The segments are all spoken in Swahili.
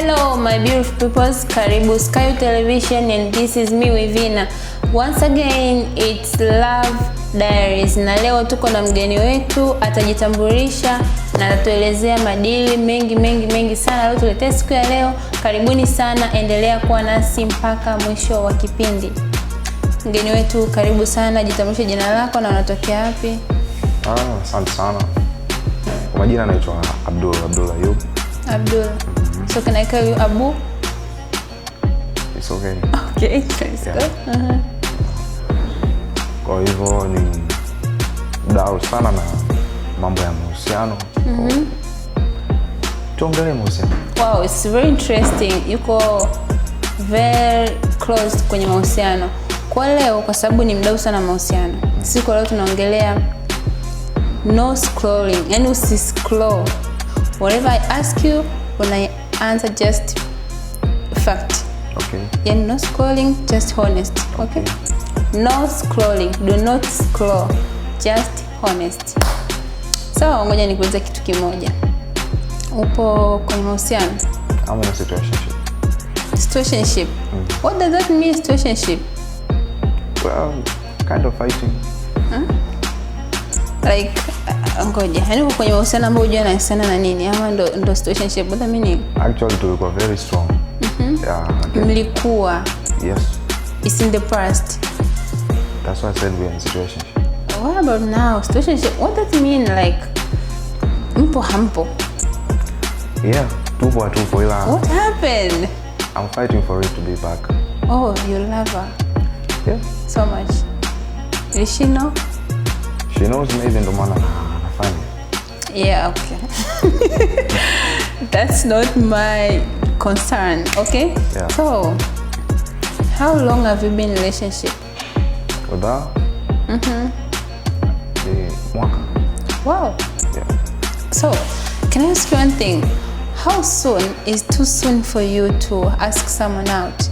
Hello my beautiful peoples, karibu Sky Television and this is me Wivina. Once again it's Love Diaries na leo tuko na mgeni wetu, atajitambulisha na atatuelezea madili mengi sana leo tuletea siku ya leo. Karibuni sana, endelea kuwa nasi mpaka mwisho wa kipindi. Mgeni wetu, karibu sana, jitambulishe jina lako na unatokea wapi? Asante sana. Kwa majina naitwa Abdul Ayub. Abdul. So can I call you Abu? It's okay. Okay, let's go. Kwa hivyo ni mdau sana na mambo ya mahusiano. Tuongelee mahusiano. Wow, it's very interesting. Yuko very close kwenye mahusiano. Kwa leo, kwa sababu ni mdau sana mahusiano, siku leo tunaongelea no scrolling. Yani usiscroll. Whatever I ask you, when I answer just fact. Okay. Yani no scrolling, just honest. Okay? No scrolling. Do not scroll. Just honest. So, ngoja nikuulize kitu kimoja. Upo kwenye mahusiano? I'm in a situationship. Situationship? What does that mean, situationship? Well, kind of fighting. Like, ngoja, yani uko kwenye mahusiano ambao hujua anahusiana na nini? Ama ndo situationship? What does that mean? Actually, tulikuwa very strong. Yeah. Okay. Mlikuwa? Yes. It's in the past. That's why I said we're in a situationship. What about now? Situationship? What does it mean? Like, mpo hampo? Yeah, tupo ila. What happened? I'm fighting for it to be back. Oh, you love her? Yeah. So much. Does she know? She knows me, even ndo maana anafanya. Yeah, okay. That's not my concern, okay? Yeah. So, how long have you been in a relationship? With her? Mwaka. Wow. Yeah. So, can I ask you one thing? How soon is too soon for you to ask someone out?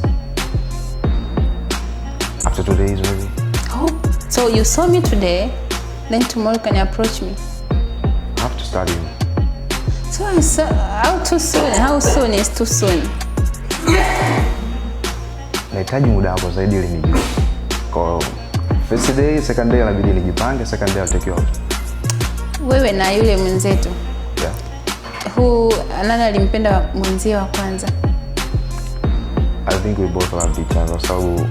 After 2 days, maybe. Oh, so you saw me today, then tomorrow can you approach me? I have to study you. So how too soon? How soon is too soon? Nahitaji muda wako zaidi ili nijue. Kwa first day, second day inabidi nijipange, second day I'll take you out. Wewe na yule mwenzetu. Yeah. Nani alimpenda mwenzie wa kwanza? I think we both loved each other. So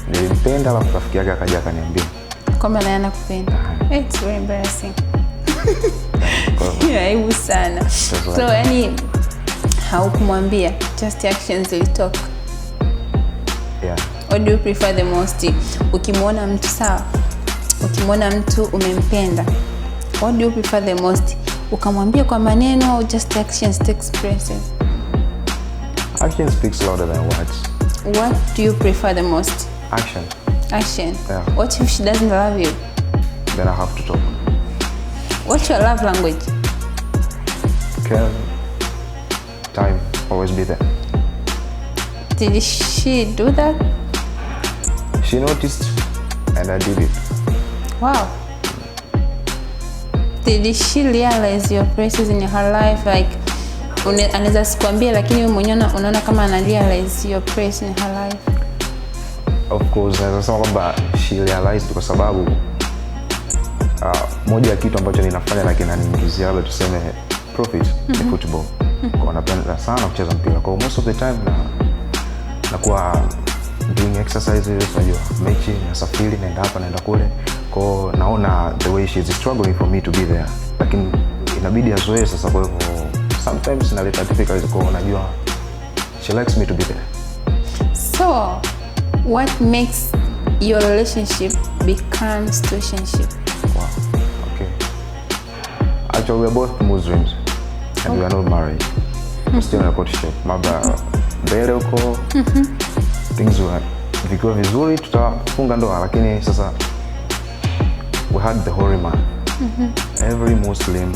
nilimpenda alafu rafiki yake akaja akaniambia kwamba naye anakupenda. It's very embarrassing. Aibu sana. So yani haukumwambia, just actions will talk. Yeah. What do you prefer the most? Ukimwona mtu sawa, ukimwona mtu umempenda, what do you prefer the most? Ukamwambia kwa maneno au just actions takes precedence? Action speaks louder than words. What do you prefer the most? Action. Action. Yeah. What if she doesn't love you? Then I have to talk. What's your love language? Care, time, always be there. Did she do that? She noticed and I did it. Wow. Did she realize your presence in her life? Like, anaweza sikwambia lakini wewe mwenyewe unaona kama ana realize your presence in her life? Of course, naweza sema kwamba she realized kwa sababu moja ya kitu ambacho ninafanya na kinaniingizia labda tuseme profit ni football. Kwa napenda sana kucheza mpira. Kwa most of the time nakuwa doing exercises, unajua, mechi, nasafiri, naenda hapa, naenda kule. Kwa naona the way she is struggling for me to be there. Lakini inabidi azoee sasa, kwa hivyo sometimes inaleta difficulties, kwa unajua she likes me to be there. So, what makes your relationship become situationship? Wow. Okay. Actually, we are both Muslims and we are not married. We're still in a courtship. Maba mbele huko. Things were vikiwa vizuri tutafunga ndoa, lakini sasa we had the horror. Every Muslim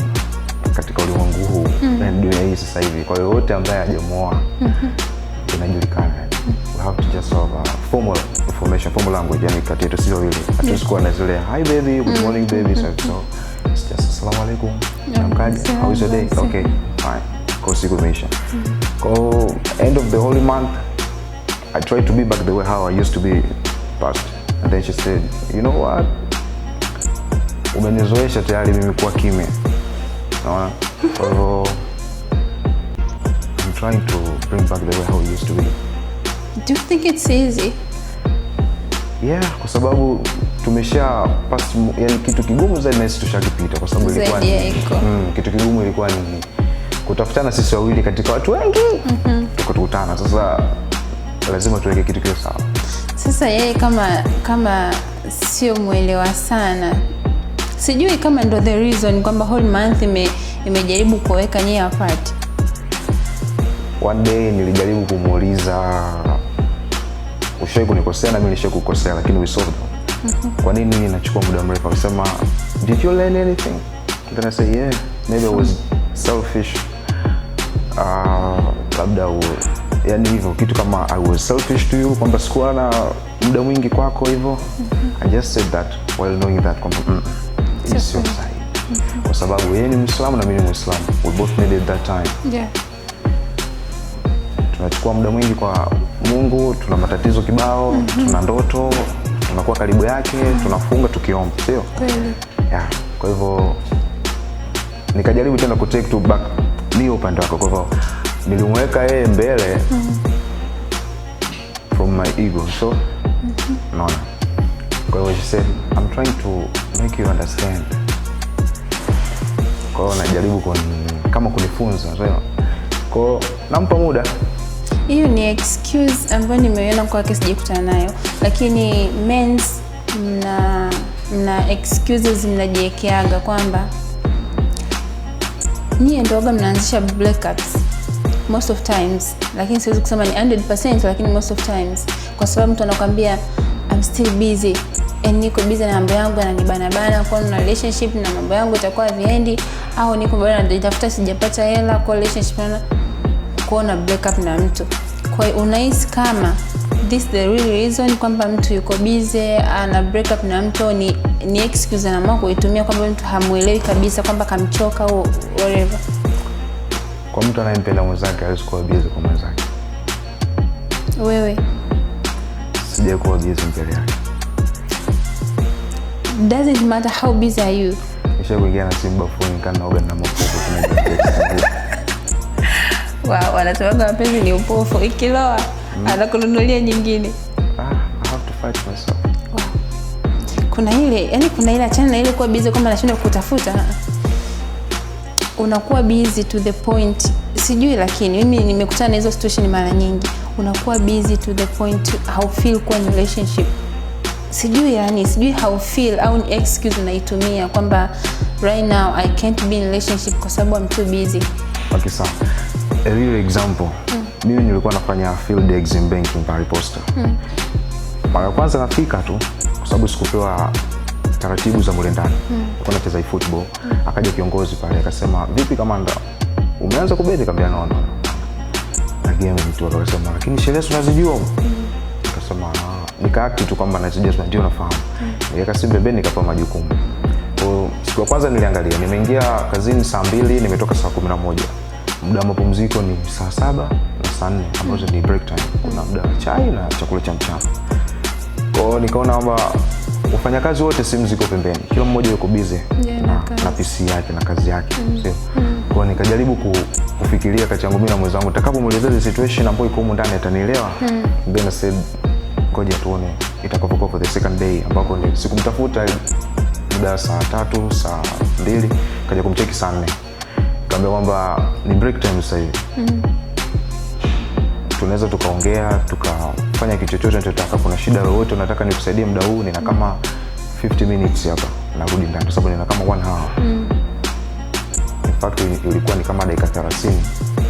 katika ulimwengu huu na dunia hii sasa hivi, kwa hiyo wote ambaye hajamuoa inajulikana. We have to just have a formal information, formal language, yani kati yetu sio ile. Hatuwezi kuwa na zile hi baby, good morning baby, so it's just assalamu alaikum. How is your day? Okay, fine. kwa siku imeisha. Kwa end of the holy month I tried to be back the way how I used to be past, and then she said, you know what, umenizoesha tayari mimi kuwa kimya. Naona kwa hivyo I'm trying to bring back the way how it used to be. Do you think it's easy? Yeah, kwa sababu tumesha pass, yani kitu kigumu zaidi na sisi tushakipita, kwa sababu ilikuwa ni kitu kigumu ilikuwa ni kutafutana sisi wawili katika watu wengi. Tukakutana, sasa lazima tuweke kitu kile sawa. Sasa yeye kama sio muelewa sana, sijui kama ndo the reason kwamba whole month imejaribu kuweka nyie apart. One day nilijaribu kumuuliza, ushawahi kunikosea na mimi nishawahi kukosea, lakini we solved it. Kwa nini inachukua muda mrefu? Akasema, did you learn anything? Then I say, yeah, maybe I was selfish. Labda yani hivyo kitu kama I was selfish to you, kwamba sikuwa na muda mwingi kwako hivyo. I just said that while knowing that kwamba it's your side. Kwa sababu yeye ni Muislamu na mimi ni Muislamu. We both needed that time. Yeah. Tunachukua muda mwingi kwa Mungu, tuna matatizo kibao, tuna ndoto, tunakuwa karibu yake, tunafunga tukiomba, sio? Kweli. Yeah. Kwa hivyo nikajaribu tena ku take to back mimi upande wako, kwa hivyo nilimweka yeye mbele from my ego, so naona. Kwa hivyo she said, I'm trying to make you understand. Kwa hivyo najaribu kama kunifunza, sio? Kwa hivyo nampa muda. Hiyo ni excuse ambayo nimeiona kwake, sijakutana nayo, lakini men's mna excuses mnajiekeaga kwamba nyie ndio mnaanzisha breakups most of times, lakini siwezi kusema ni 100%, lakini most of times, kwa sababu mtu anakuambia I'm still busy, niko busy na mambo yangu yananibana kwa na relationship na mambo yangu itakuwa viendi, au niko bado natafuta sijapata hela kwa relationship na kuona breakup na mtu. Kwa hiyo unahisi kama this the real reason kwamba mtu yuko busy ana breakup na mtu ni excuse na mambo kuitumia kwamba mtu hamuelewi kabisa kwamba kamchoka au whatever? Kwa mtu anayempenda mwenzake hawezi kuwa busy kwa mwenzake. Wewe sijakuwa busy mbele yake. Doesn't matter how busy are you. Nishakuingia na simu bafuni kana naoga na mapovu tunajifunza. Wow, wanasema mapenzi ni upofu, ikiloa anakununulia nyingine. I have to fight myself. Wow. Kuna ile achana na ile kuwa busy kwamba anashinda kutafuta. Unakuwa busy to the point, sijui, lakini mimi nimekutana na hizo situation mara nyingi. Unakuwa busy to the point how feel kwa relationship. Sijui how feel au ni excuse unaitumia kwamba right now I can't be in relationship kwa sababu I'm too busy. Okay, sawa. A real example. Mimi nilikuwa nafanya field exam banking pale Posta. Mara kwanza nafika tu kwa sababu sikupewa taratibu za mule ndani. Nilikuwa nacheza football. Akaja kiongozi pale akasema, "Vipi kamanda? Umeanza kubeti?" Nikamwambia no. Na game mtu akasema, "Lakini sheria unazijua?" Akasema, nikaakti tu kwamba nazijua, ndio nafahamu. Nikakasimu pembeni nikapewa majukumu. Kwa siku ya kwanza niliangalia, nimeingia kazini saa 2, nimetoka saa 11. Muda wa mapumziko ni saa 7 na saa 4 ambazo ni break time. Kuna muda wa chai na chakula cha mchana. Kwa hiyo nikaona kwamba wafanyakazi wote simu ziko pembeni. Kila mmoja yuko busy na PC yake na kazi yake. Sio? Kwa hiyo nikajaribu kufikiria kati yangu mimi na mwenzangu, nitakapomuelezea situation ambayo iko huko ndani atanielewa. Then I said, ngoja tuone itakapokuwa for the second day, ambako ni sikumtafuta muda saa 3, saa 2, kaja kumcheki saa 4. Kaambia kwamba ni break time sasa hivi. Tunaweza tukaongea, tukafanya kitu chochote tunachotaka. Kuna shida yoyote unataka nikusaidie muda huu? Nina kama 50 minutes hapa, narudi ndani kwa sababu nina kama 1 hour. In fact ilikuwa ni kama dakika 30,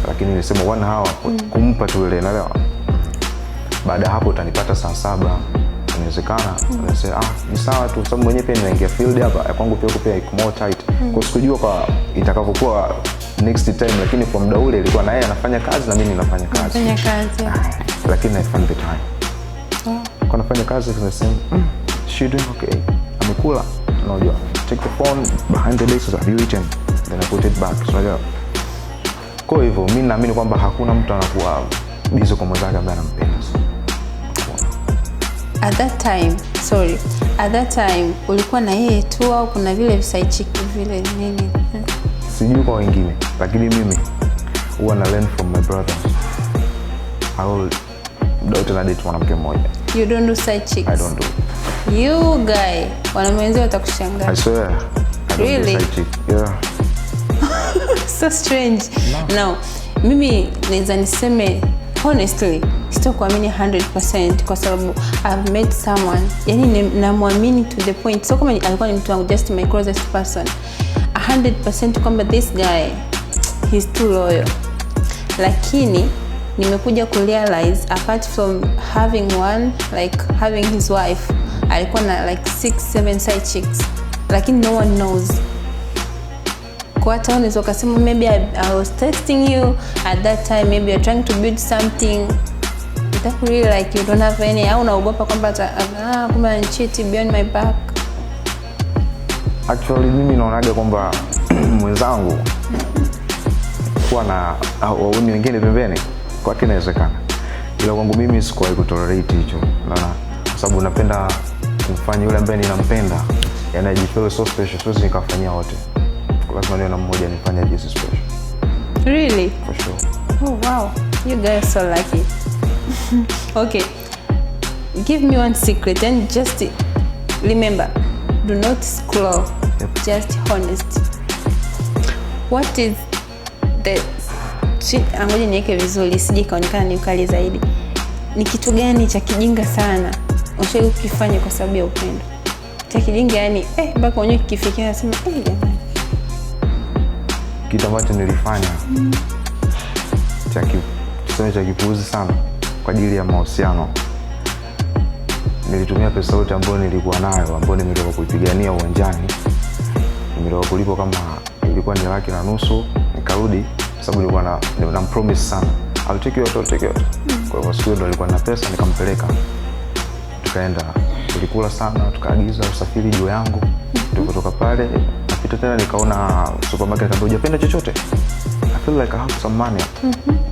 lakini nilisema 1 hour kumpa tu ile, naelewa. Baada hapo utanipata saa 7. Inawezekana unasema ni sawa tu, sababu mwenyewe pia ninaingia field hapa, ya kwangu pia iko more tight. Kwa sikujua kwa itakavyokuwa next time, lakini kwa muda ule ilikuwa na yeye anafanya kazi na mimi ninafanya kazi. Lakini I found the time. Kwa nafanya kazi tunasema she doing okay. Amekula. Unajua, take the phone behind the desk, have you eaten? Then I put it back. So Kwa hivyo mimi naamini kwamba hakuna mtu anakuwa busy kwa mwenzake ambaye anampenda. At that time ulikuwa na yeye tu au kuna vile side chick vile nini? Sijui kwa wengine, lakini mimi huwa na learn from my brothers. I will date mwanamke mmoja. You don't do side chicks? I don't do. You guy, wanaume wenzao watakushangaa. I swear. I don't Really? do side chick. Yeah. So strange. No, mimi naweza niseme honestly, sitakuamini 100% kwa sababu I've met someone, yani namwamini to the point, so kama alikuwa ni mtu wangu, just my closest person, 100% kwamba this guy he's too loyal. Lakini nimekuja kurealize apart from having one, like having his wife, alikuwa na like 6-7 side chicks, lakini no one knows. Kwa hata unaweza ukasema maybe I was testing you at that time, maybe you're trying to build something that really like you don't have any, au unaogopa kwamba kumbe ancheat beyond my back. Actually mimi naonaga kwamba mwenzangu kuwa na wauni wengine pembeni kwake inawezekana, ila kwangu mimi sikuwahi kutolerate hicho, unaona, kwa sababu napenda kumfanya yule ambaye ninampenda yani ajifeel so special, so nikafanyia wote. Lazima niwe na mmoja nifanye this special. Really? For sure. Oh wow, you guys are so lucky. Okay, give me one secret and just remember, do not scroll. Yep. Just honest. What is the ngoja niweke vizuri sije kaonekana ni ukali zaidi. Ni kitu gani cha kijinga sana ushawahi kukifanya kwa sababu ya upendo? Cha kijinga yani mpaka unyo kifikia nasema jamani. Kitu ambacho nilifanya cha kipuuzi sana kwa ajili ya mahusiano, nilitumia pesa yote ambayo nilikuwa nayo, ambayo nimetoka kuipigania uwanjani. Nimetoka kulipo kama ilikuwa ni 1,500,000, nikarudi sababu nilikuwa na promise sana, I'll take you out. Kwa hivyo siku ndo nilikuwa na pesa, nikampeleka, tukaenda, tulikula sana, tukaagiza usafiri juu yangu. Tukotoka pale napita tena nikaona supermarket, nikamwambia hujapenda chochote, I feel like I have some money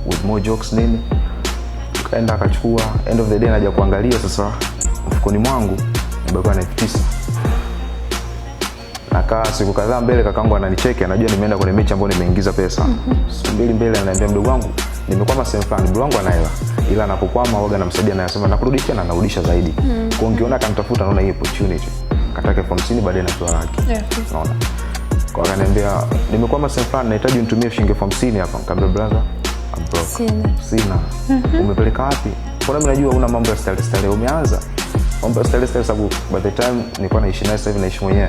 with more jokes nini. Tukaenda akachukua, end of the day naja kuangalia sasa mfukoni mwangu nilikuwa na 9,000. Nakaa siku kadhaa mbele kakangu ananicheki, anajua nimeenda kwenye mechi ambayo nimeingiza pesa. Siku mbili ananiambia mdogo wangu nimekwama sehemu fulani, mdogo wangu ana hela, ila anapokwama waga namsaidia na anasema nakurudishia na narudisha zaidi. Kwa ungeona akanitafuta naona hii opportunity. Kataka 50 baadaye na 1,000,000. Yeah. Naona. Kwa akaniambia nimekwama sehemu fulani nahitaji unitumie shilingi 50,000 hapa. Nikamwambia brother, I'm broke. Sina. Umepeleka wapi? Mbona mimi najua una mambo ya style umeanza. Mambo ya style sababu by the time nilikuwa naishi naye sasa hivi naishi mwenyewe.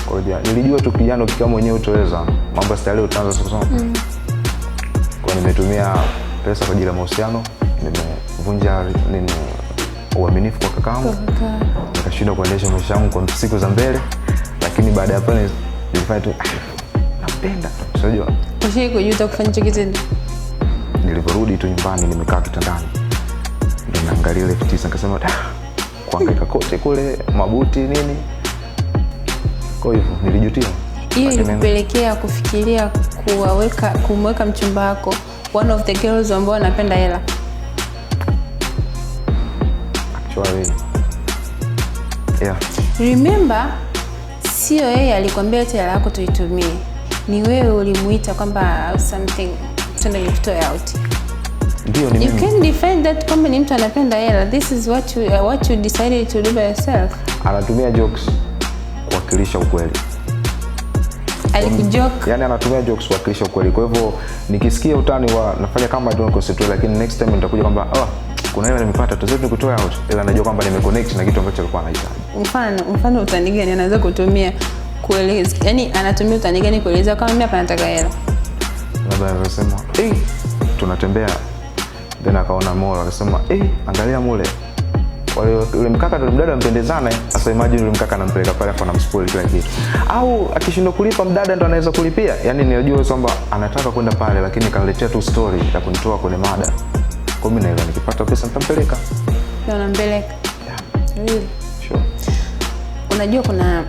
Kwa hiyo nilijua tu kijana ukikaa mwenyewe utaweza. Mambo ya style utaanza sasa. Kwa nimetumia pesa kwa ajili ya mahusiano, nimevunja nini uaminifu kwa kakangu. Nikashindwa kuendesha maisha yangu kwa siku za mbele, lakini baada ya pale nilifanya tu napenda. Unajua? Ushii kujuta kufanya hicho kitendo. Niliporudi tu nyumbani nimekaa kitandani. Ndio naangalia ile 9,000 nikasema kuangaika kote kule mabuti nini. Kwa hivyo nilijutia. Hiyo ilikupelekea kufikiria kumweka mchumba wako one of the girls ambao wanapenda hela? Actually, yeah. Remember, sio yeye alikwambia hela yako tuitumie. Ni wewe ulimuita kwamba something twende nikutoe out. Ndio ni mimi. You can defend that kwamba ni mtu anapenda hela. This is what you decided to do by yourself. Anatumia jokes kuwakilisha ukweli. Alikujoke. Yani anatumia jokes kuwakilisha ukweli. Kwa hivyo nikisikia utani wa nafanya kama don't concentrate, lakini next time nitakuja kwamba kuna hela nimepata tuzetu nikutoa out, ila najua kwamba nimeconnect na kitu ambacho alikuwa anahitaji. Mfano utani gani anaweza kutumia kueleza? Yani anatumia utani gani kueleza kama mimi hapa nataka hela? Labda anasema, tunatembea. Then akaona mall akasema, angalia mule. Wale yule mkaka ndio mdada mpendezana. Sasa imagine yule mkaka anampeleka pale afa anamspoil kila kitu. Au akishindwa kulipa mdada ndo anaweza kulipia. Yani nilijua kwamba anataka kwenda pale, lakini kaniletea tu story ya kunitoa kwenye mada. Kwa mimi naelewa nikipata pesa nitampeleka. Ndio unampeleka? Yeah. Really? Sure. Unajua kuna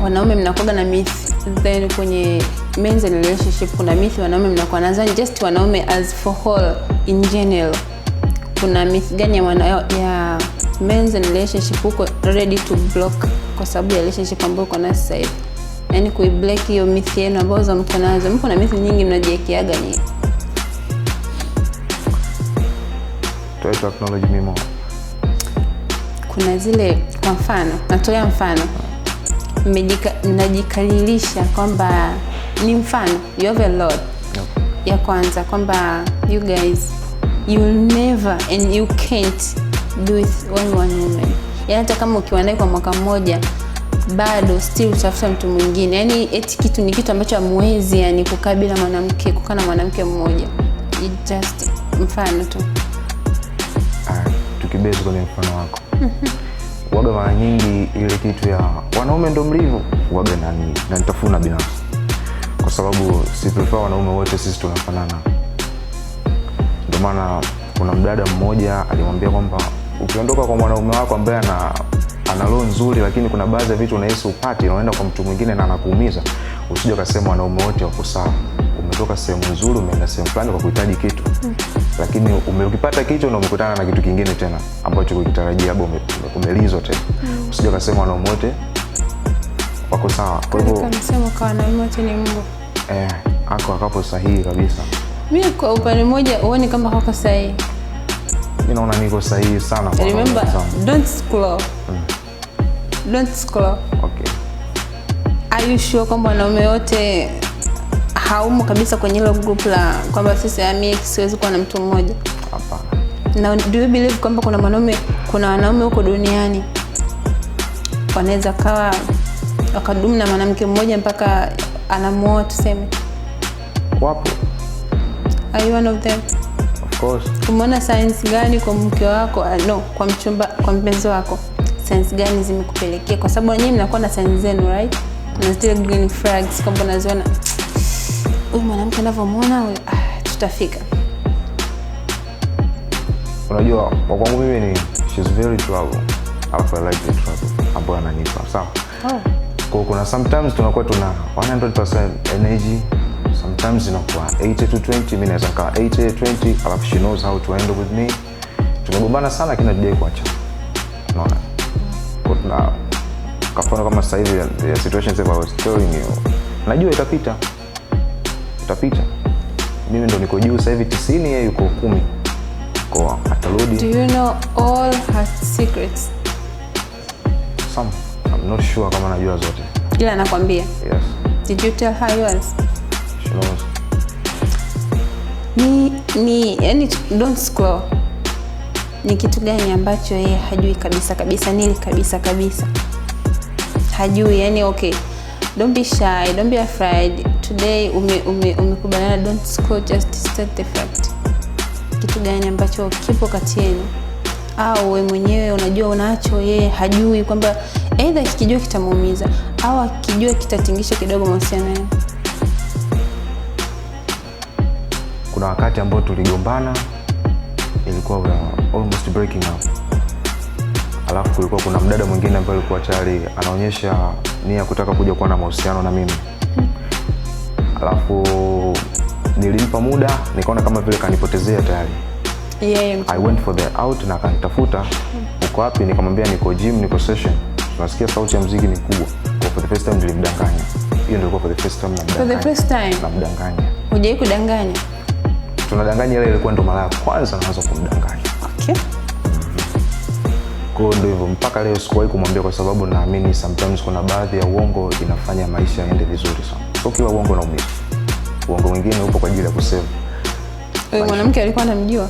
wanaume mnakoga na myth then kwenye men's relationship, kuna myth wanaume mnakuwa nazo, just wanaume as for whole in general, kuna myth gani ya men's relationship huko ready to block kwa sababu ya relationship ambayo uko nayo sasa hivi? Yani kuibreak hiyo myth yenu ambazo mko nazo. Mko na myth nyingi mnajiwekeaga ni to acknowledge me more. Kuna zile, kwa mfano, natolea mfano, mnajikalilisha kwamba ni mfano, you have a lot. Ya kwanza kwamba you guys, you'll never and you can't do with only one woman. Yani hata kama ukiwa naye kwa mwaka mmoja bado still utafuta mtu mwingine. Yani eti kitu ni kitu ambacho hamwezi yani kukaa bila mwanamke, kukaa na mwanamke mmoja. It just mfano tu. Tukibezi kwenye mfano wako. Waga mara nyingi ile kitu ya wanaume ndo mlivyo, waga na nitafuna binafsi. Kwa sababu si prefer wanaume wote sisi tunafanana. Ndio maana kuna mdada mmoja alimwambia kwamba ukiondoka kwa mwanaume wako ambaye ana roho nzuri, lakini kuna baadhi ya vitu unahisi upati na unaenda kwa mtu mwingine na anakuumiza, usije ukasema wanaume wote wako sawa. Umetoka sehemu nzuri umeenda sehemu fulani kwa kuhitaji kitu. Lakini ukipata kitu na umekutana na kitu kingine tena ambacho kukitarajia hapo umelizwa tena. Usije ukasema wanaume wote wako sawa. Kwa hivyo kanasema kwa wanaume wote ni Mungu. Akapo sahihi kabisa. Mimi kwa upande mmoja uone kama hako sahihi. Mimi naona niko sahihi sana kwa. Remember, don't scroll. Don't scroll. Okay. Are you sure kwamba wanaume wote haumo kabisa kwenye hilo group la kwamba sisi mimi siwezi kuwa na mtu mmoja? Hapana. Na do you believe kwamba kuna wanaume huko duniani wanaweza kawa wakadumu na mwanamke mmoja mpaka anamuoa tuseme? Wapo. Are you one of them? Of course. Umeona signs gani kwa mke wako, kwa mchumba, kwa mpenzi wako? Signs gani zimekupelekea? Kwa sababu nyinyi mnakuwa na signs zenu, right? Na zile green flags kwamba unaziona huyu mwanamke anavyomuona huyu, tutafika. Unajua kwa kwangu mimi ni she's very trouble. I like the trouble ambayo ananipa. Sawa. Kwa kuna sometimes tunakuwa tuna 100% energy, sometimes inakuwa 80 to 20. Mimi naweza kaa 80 20, alafu she knows how to handle with me. Tunagombana sana lakini hajai kuacha. Unaona? Kuna kafano kama sasa hivi the situation I was telling you. Najua itapita. Mimi ndo niko juu sasa hivi 90, yeye yuko 10. Kwa atarudi. Do you know all her secrets? Some. I'm not sure kama najua zote. Ila anakuambia? Yes. Did you tell her yours? She knows. Yani don't scroll. Ni kitu gani ambacho yeye hajui kabisa, nili kabisa. Hajui, yani okay. Don't be shy, don't be afraid. Today umekubaliana don't scroll, just state the fact. Kitu gani ambacho kipo kati yenu? Au wewe mwenyewe unajua unacho, yeye hajui kwamba either kikijua kitamuumiza au akijua kitatingisha kidogo mahusiano yenu? Kuna wakati ambao tuligombana, ilikuwa almost breaking up. Alafu kulikuwa kuna mdada mwingine ambaye alikuwa tayari anaonyesha nia kutaka kuja kuwa na mahusiano na mimi. Alafu nilimpa muda, nikaona kama vile kanipotezea tayari. I went for the out na kanitafuta. Uko wapi? Nikamwambia niko gym, niko session. Tunasikia sauti ya muziki ni kubwa. For the first time nilimdanganya. Hiyo ndio for the first time namdanganya. For the first time? Namdanganya. Hujai kudanganya? Tunadanganya, ile ilikuwa ndo mara ya kwanza naanza kumdanganya. Okay. Kwa ndio hivyo mpaka leo sikuwahi kumwambia, kwa sababu naamini sometimes kuna baadhi ya uongo inafanya maisha yaende vizuri sana. So kila uongo unaumiza. Uongo mwingine upo kwa ajili ya kusave. Wewe mwanamke alikuwa anamjua?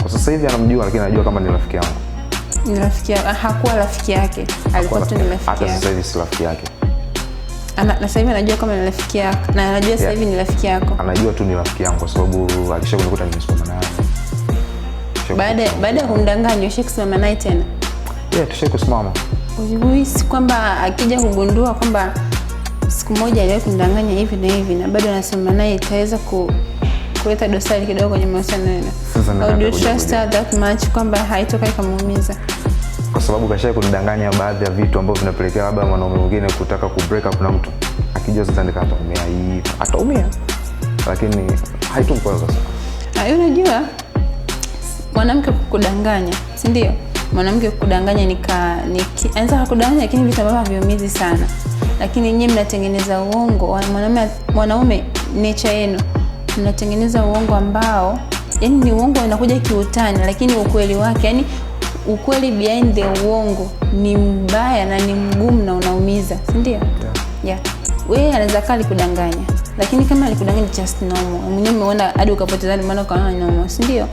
Kwa sasa hivi anamjua, lakini anajua kama ni rafiki yangu. Ni rafiki yake? Hakuwa rafiki yake. Alikuwa tu ni rafiki yake. Hata sasa hivi si rafiki yake. Na sasa hivi anajua kama ni rafiki yako. Na anajua sasa hivi ni rafiki yako. Anajua tu ni rafiki yangu kwa sababu alishakunikuta nimesimama naye. Baada ya kumdanganya ushakusimama naye tena? Yeah, tushakusimama. Unahisi kwamba akija kugundua kwamba siku moja aliwahi kumdanganya hivi na hivi na bado anasimama naye itaweza kuleta dosari kidogo kwenye mahusiano yenu? Au do you trust her that much kwamba haitoka ikamuumiza? kwa sababu kashaye kunidanganya baadhi ya vitu ambavyo vinapelekea labda mwanaume mwingine kutaka ku break up na mtu, akijua sasa nikataumia hivi, ataumia, lakini haitumkwaza sana. Unajua mwanamke kukudanganya, si ndio? Mwanamke kukudanganya anaweza kukudanganya lakini vitu ambavyo haviumizi sana. Lakini nyinyi mnatengeneza uongo, mwanaume nature yenu mnatengeneza uongo ambao yani ni uongo unakuja kiutani, lakini ukweli wake, yani ukweli behind the uongo ni mbaya na ni mgumu na unaumiza, si ndio? Yeah. Wewe anaweza kali kudanganya, lakini kama alikudanganya just normal. Mwenyewe umeona hadi ukapoteza maana ukaona normal, si ndio?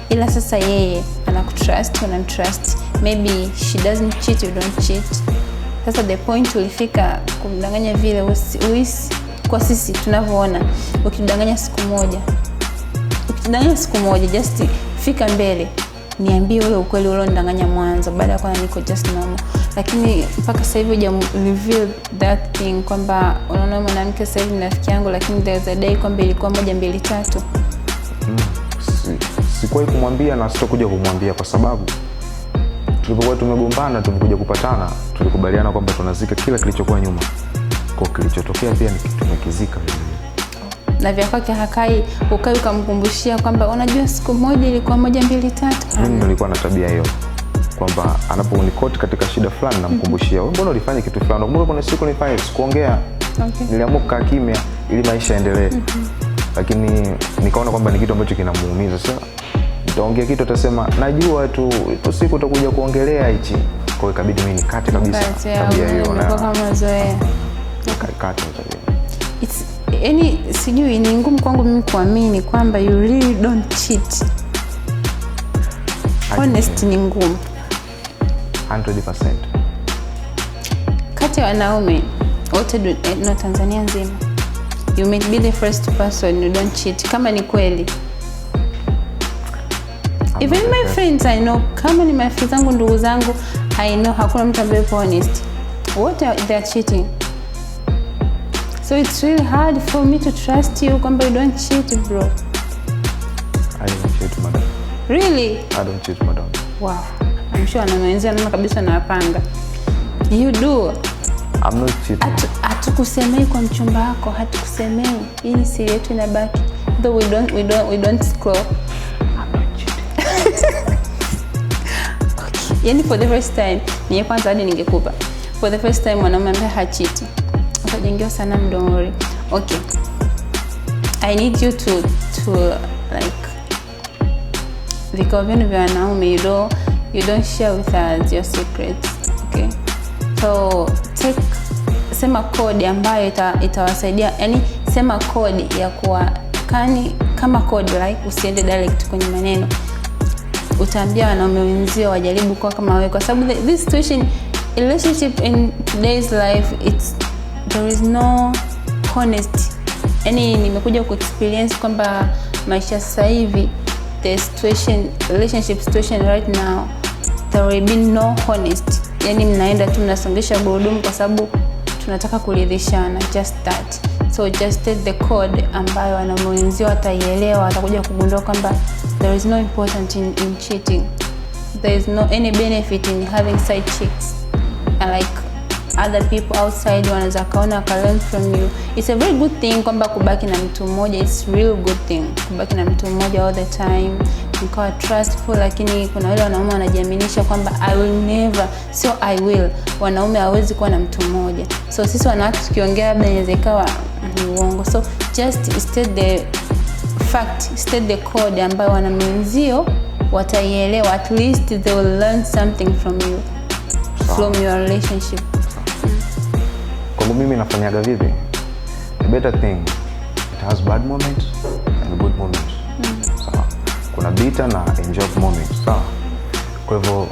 Ila sasa yeye anakutrust, unamtrust. Maybe she doesn't cheat, you don't cheat. Sasa the point ulifika kumdanganya vile kwa sisi tunavyoona. Ukidanganya siku moja, just fika mbele, niambie ule ukweli ule unadanganya mwanzo, baada ya kuona niko just normal. Lakini mpaka sasa hivi huja reveal that thing kwamba unaona mwanamke sasa hivi ni rafiki yangu, lakini the other day kwamba ilikuwa 1 2 3. Sikuwahi kumwambia na sitokuja kumwambia, kwa sababu tulipokuwa tumegombana, tulikuja kupatana, tulikubaliana kwamba tunazika kila kilichokuwa nyuma. Kwa kilichotokea pia ni kitu tumekizika vile. Na vya kwake hakai ukamkumbushia kwamba unajua siku moja ilikuwa 1 2 3. Mimi nilikuwa na tabia hiyo kwamba anaponikoti katika shida fulani namkumbushia, wewe mbona ulifanya kitu fulani? Mbona kuna siku nilifanya sikuongea? Okay. Niliamua kukaa kimya ili maisha yaendelee. Lakini nikaona kwamba ni kitu ambacho kinamuumiza. Sasa nitaongea kitu atasema najua tu siku utakuja kuongelea hichi. Kwa hiyo ikabidi mimi nikate kabisa tabia hiyo na kwa kama zoea. Nikakata tabia. Yaani sijui, ni ngumu kwangu mimi kuamini kwamba you really don't cheat. Honest ni ngumu. 100%. Kati ya wanaume wote na Tanzania nzima, you may be the first person you don't cheat kama ni kweli. Even my friends I know, kama ni marafiki zangu, ndugu zangu, I know hakuna mtu ambaye yupo honest. Wote they are cheating. So it's really hard for me to trust you kwamba you don't cheat, bro. I don't cheat, madam. Really? I don't cheat, madam. Wow. I'm sure anamwenzia naona kabisa anapanga. You do. I'm not cheating. Hatukusemei kwa mchumba wako, hatukusemei. Hii ni siri yetu inabaki. Though we don't scroll. I'm not cheating. Okay. Yani for the first time, ni kwanza hadi ningekupa. For the first time mwanaume ambaye hachiti. Utajengea sana mdongori. Okay. I need you to like vikao vyenu vya wanaume, you don't share with us your secrets. Okay. So sema code ambayo itawasaidia, yani sema code ya kuwa kama code, like usiende direct kwenye maneno. Utaambia wanaume wenzio wajaribu kuwa kama wewe, kwa sababu this situation, relationship in today's life, there is no honesty. Yani nimekuja ku experience kwamba maisha sasa hivi, the relationship situation right now, there will be no honesty. Yani mnaenda tu mnasongesha gurudumu kwa sababu tunataka kuridhishana, just that. So just take the code ambayo wanamwenzio wataielewa, watakuja kugundua kwamba there is no importance in cheating. There is no any benefit in having side chicks. And like other people outside wanaweza kaona ka learn from you. It's a very good thing kwamba kubaki na mtu mmoja. It's real good thing kubaki na mtu mmoja all the time, mkawa trustful. Lakini kuna wale wanaume wanajiaminisha kwamba I will never, so I will. Wanaume hawezi kuwa na mtu mmoja. So sisi wanawake tukiongea labda inaweza ikawa ni uongo. So just state the fact, state the code ambayo wanamwenzio wataielewa. At least they will learn something from you, from your relationship. Kwa mimi nafanyaga vipi? A better thing, it has bad moments and good moments. Sawa. Kuna bitter na enjoy moments. Sawa. Kwa hivyo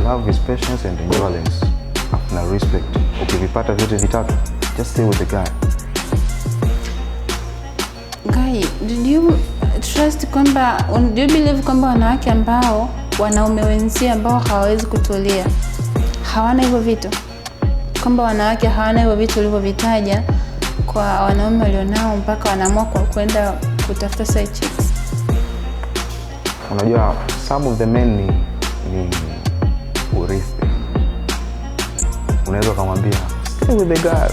love is patience and endurance. Na respect. Ukivipata vyote vitatu, just stay with the guy. Guy, do you trust kwamba, do you believe kwamba wanawake ambao wanaume wenzio ambao hawawezi kutulia hawana hivyo vitu? Kwamba wanawake hawana hivyo vitu ulivyovitaja kwa wanaume walionao mpaka wanaamua kwenda kutafuta side chicks? Unajua some of the men urithi. Unaweza kumwambia stay with the guy,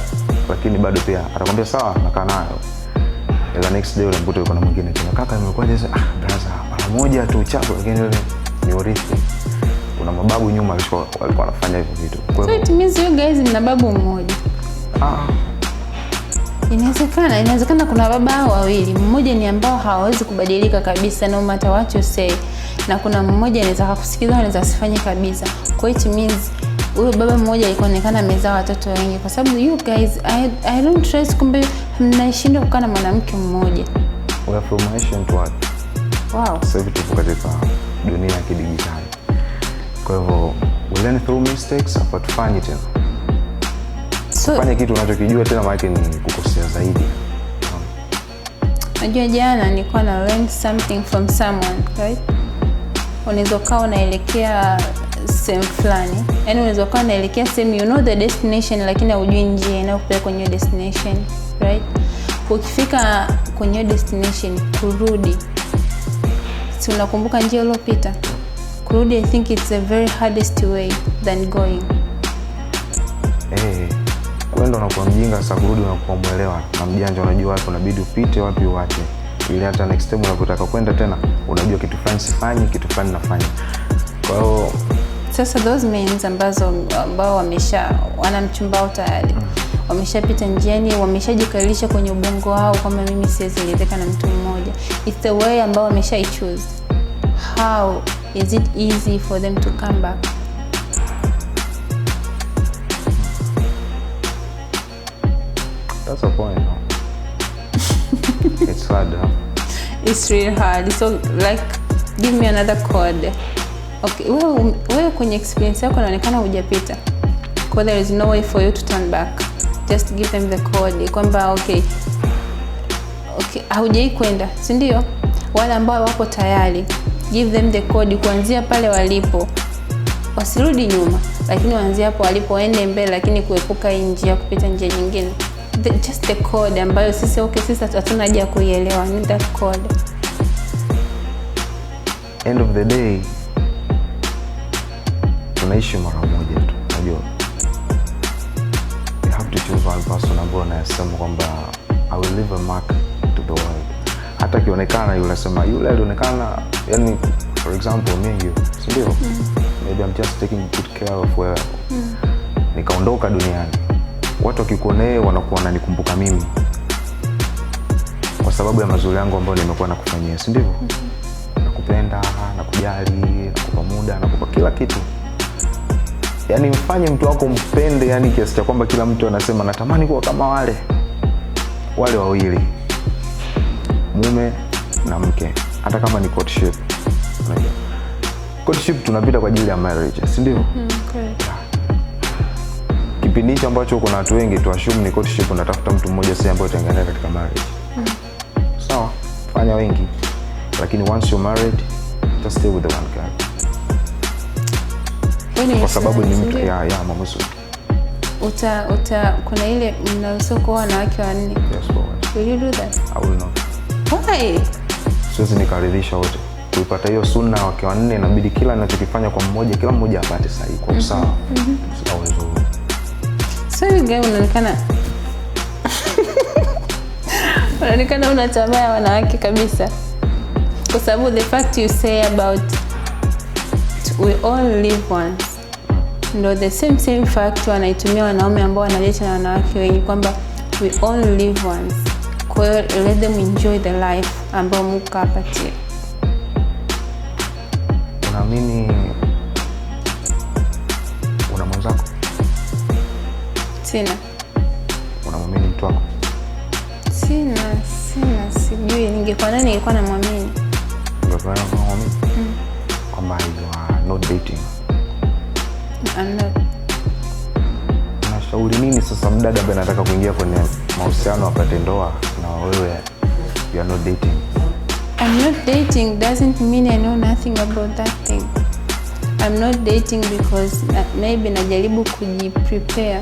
lakini bado pia atakwambia sawa, nakaa nayo. The next day unamkuta yuko na mwingine tena. Kaka nimekuja sasa, brother, mara moja tu chapo, lakini ile ni urithi. Kuna mababu nyuma walikuwa wanafanya hivyo vitu. Kwa hiyo it means you guys mna babu mmoja. Inawezekana kuna baba wawili. Mmoja ni ambao hawezi kubadilika kabisa no matter what you say. Na kuna mmoja anaweza kukusikiza, anaweza asifanye kabisa. Kwa hiyo it means huyo baba mmoja alikuonekana amezaa watoto wengi kwa sababu you guys I don't trust kumbe mnashindwa kukaa na mwanamke mmoja. We are from Asian to what? Wow. Sasa hivi tupo katika dunia ya kidijitali. Kwa hivyo we learn through mistakes, afa tufanye tena. Fanya kitu unachokijua tena maana ni kukosea zaidi. Najua jana nilikuwa na learn something from someone, right? Unaweza kaa unaelekea sehemu fulani. Yaani unaweza kaa unaelekea sehemu, you know the destination lakini hujui njia inayokupeleka kwenye destination, right? Ukifika kwenye destination kurudi, si unakumbuka njia uliyopita? Kurudi I think it's a very hardest way than going. Kwenda unakuwa mjinga, sasa kurudi unakuwa muelewa na mjanja, unajua wapi unabidi upite, wapi uache. Ili hata next time unapotaka kwenda tena unajua kitu fulani sifanyi, kitu fulani nafanya. Kwa hiyo sasa those men ambao wana mchumbao tayari. Wameshapita njiani, wameshajikalisha kwenye ubongo wao kama mimi siwezi ridhika na mtu mmoja. It's the way ambao wameshaichoose. How is it easy for them to come back? That's a point. No? It's hard. Huh? It's really hard. So like give me another code. Okay, wewe kwenye experience yako inaonekana hujapita. Because there is no way for you to turn back. Just give them the code. Kwamba okay, haujai kwenda, si ndio? Wale ambao wapo tayari, give them the code kuanzia pale walipo. Wasirudi nyuma, lakini waanzie hapo walipo, waende mbele lakini kuepuka njia, kupita njia nyingine. Just the code ambayo sisi hatuna haja ya kuielewa. Need that code. End of the day tunaishi mara moja tu, unajua. You have to choose one person ambaye unasema kwamba I will leave a mark to the world. Hata kionekana yule unasema yule alionekana, yani for example me you, ndio. Maybe I'm just taking good care of where nikaondoka duniani. Watu wakikuonea wanakuwa wananikumbuka mimi kwa sababu ya mazuri yangu ambayo nimekuwa nakufanyia, si ndivyo? Nakupenda, nakujali, nakupa muda, nakupa kila kitu. Yaani mfanye mtu wako mpende, yani kiasi cha kwamba kila mtu anasema natamani kuwa kama wale wawili, mume na mke, hata kama ni courtship. Unajua courtship tunapita kwa ajili ya marriage, si ndivyo? Kipindi hicho ambacho kuna watu wengi tu assume ni courtship, unatafuta mtu mmoja sasa ambaye utaingia katika marriage. Sawa, fanya wengi, lakini once you're married just stay with the one guy. Kwa sababu ni mtu ya mama mzuri. Kuna ile mnasoko wanawake wanne. Yes, forward. Will you do that? I will not. Why? Siwezi nikaridhisha wote. Kuipata hiyo sunna wake wanne inabidi kila ninachokifanya kwa mmoja, kila mmoja apate sahihi kwa usawa. Sio nzuri. So you guys unaonekana una tamaa ya wanawake kabisa. Kwa sababu the fact you say about we all live once, no, the same fact wanaitumia wanaume ambao wanaleta na wanawake wengi kwamba we all live once. Kwa hiyo let them enjoy the life ambao Mungu kapatia. Unaamini una mwenzako? Sina. Unamwamini mtu wako? Sina, sijui. Ningekuwa nani ningekuwa namwamini. Ungekuwa namwamini? Kwamba you are not dating. I'm not. Unashauri nini sasa mdada ambaye anataka kuingia kwenye mahusiano apate ndoa na wewe you are not dating? I'm not dating doesn't mean I know nothing about that thing. I'm not dating because maybe najaribu kujiprepare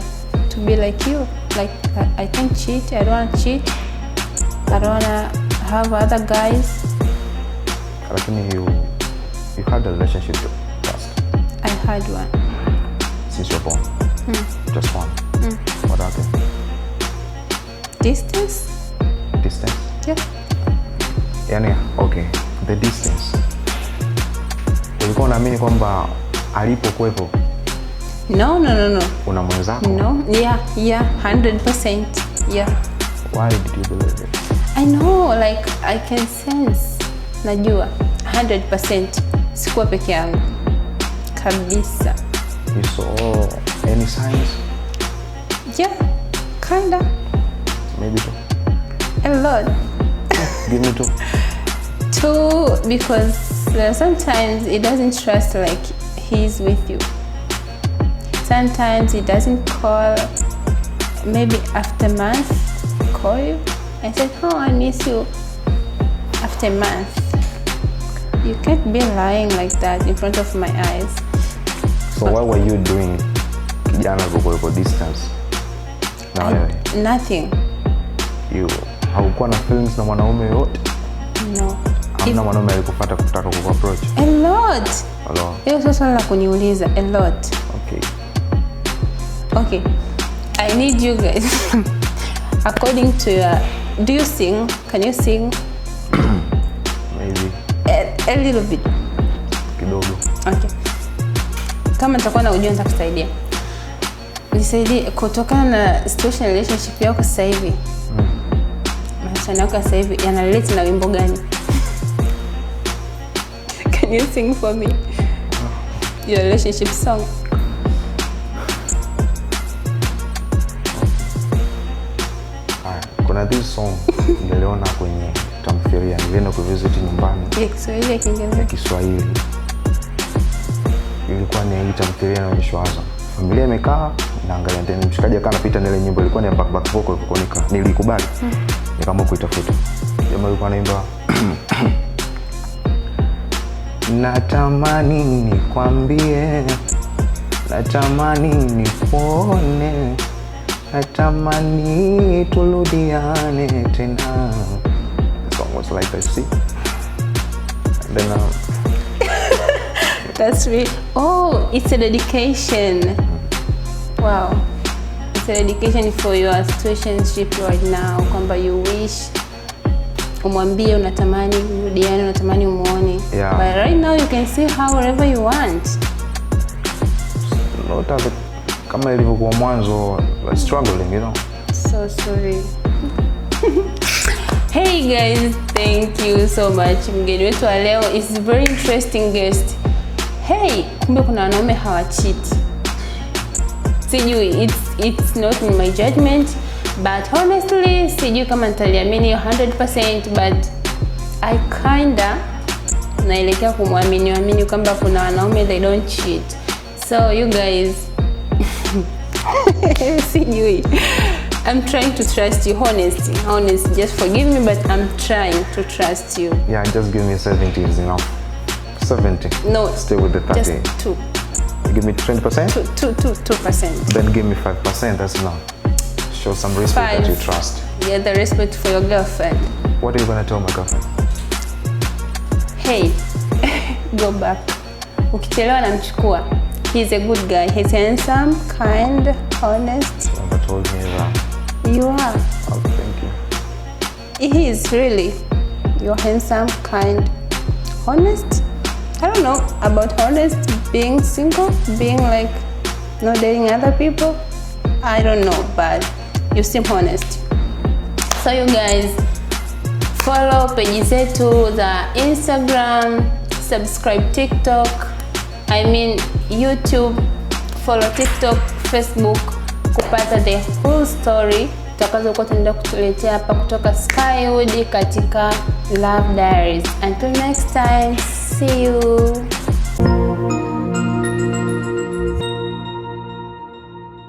to be like you. Like I can't cheat. I don't want to cheat. I don't want to have other guys. Lakini you had a relationship first. I had one. since you're born? Just one. What happened? Distance? Distance? Yeah. Yani, okay, the distance. Ulikuwa unaamini kwamba alipokuwepo? No. Una mwenzako? No. Yeah, 100%. Yeah. Why did you believe it? I know, like I can sense. Najua 100% sikuwa peke yangu. Kabisa. You saw any signs? Yeah, kinda. Maybe two. A lot. Give me two. Two, because sometimes he doesn't trust like he's with you. Sometimes he doesn't call. Maybe after a month, call you and say, "Oh, I miss you." After a month, you can't be lying like that in front of my eyes. So what were you doing? Kijana kwa distance. Na wewe? Nothing. You haukuwa na feelings na mwanaume yote? No. Hamna mwanaume alikufuata kutaka kuapproach? A lot. Hello. Hiyo sio swali la kuniuliza. A lot. Okay. I need you guys. According to your, do you sing? Can you sing? Maybe. A little bit. Kidogo. Okay. Kama nitakuwa na ujua nitakusaidia. Nisaidie kutokana na situation relationship yako sasa hivi. Maisha yako sasa hivi yana relate na wimbo gani? Can you sing for me? Your relationship song. Kuna this song niliona kwenye tamthilia, nilienda kuvisit nyumbani. Kiswahili Kiingereza? Kiswahili. Ilikuwa ni hii tamthilia inaonyeshwa Azam. Familia imekaa naangalia tena, mshikaji akawa anapita na ile nyimbo ilikuwa ni back vocal ikonika. Nilikubali. Nikaamua kuitafuta. Jamaa alikuwa anaimba natamani nikwambie, natamani nikuone, natamani turudiane tena. The song was like I see. And then that's really, oh, it's a dedication. Wow. It's a dedication for your situationship right now. Kwamba you wish umwambie unatamani urudiane, unatamani umuone. Yeah. But right now you can see her wherever you want. Not as kama ilivyokuwa mwanzo, struggling, you know. So sorry. Hey guys, thank you so much. Mgeni wetu wa leo is a very interesting guest. Hey, kumbe kuna wanaume hawacheat. Sijui, it's not in my judgment, but honestly sijui kama nitaliamini 100%, but I kinda naelekea kumwamini kwamba kuna wanaume they don't cheat. So you guys sijui, I'm trying to trust you. Honest, just forgive me, but I'm trying to trust you. Yeah, just give me 70 is enough. 70. No, stay with the 30. Just 2. You give me 20%? 2%. Then give me 5%. That's enough. Show some respect 5. That you trust. Yeah, the respect for your girlfriend. What are you gonna tell my girlfriend? Hey, go back. Ukichelewa namchukua. He's a good guy. He's handsome, kind, honest. You never told me that. You are. Oh, thank you. He is really. You're handsome, kind, honest. I don't know about honest, being single, being like not dating other people. I don't know, but you seem honest. So you guys follow page zetu za Instagram, subscribe TikTok, YouTube, follow TikTok, Facebook kupata the whole story tutakazokuwa tunaenda kutuletea hapa kutoka Skywood katika Love Diaries. Until next time, see you.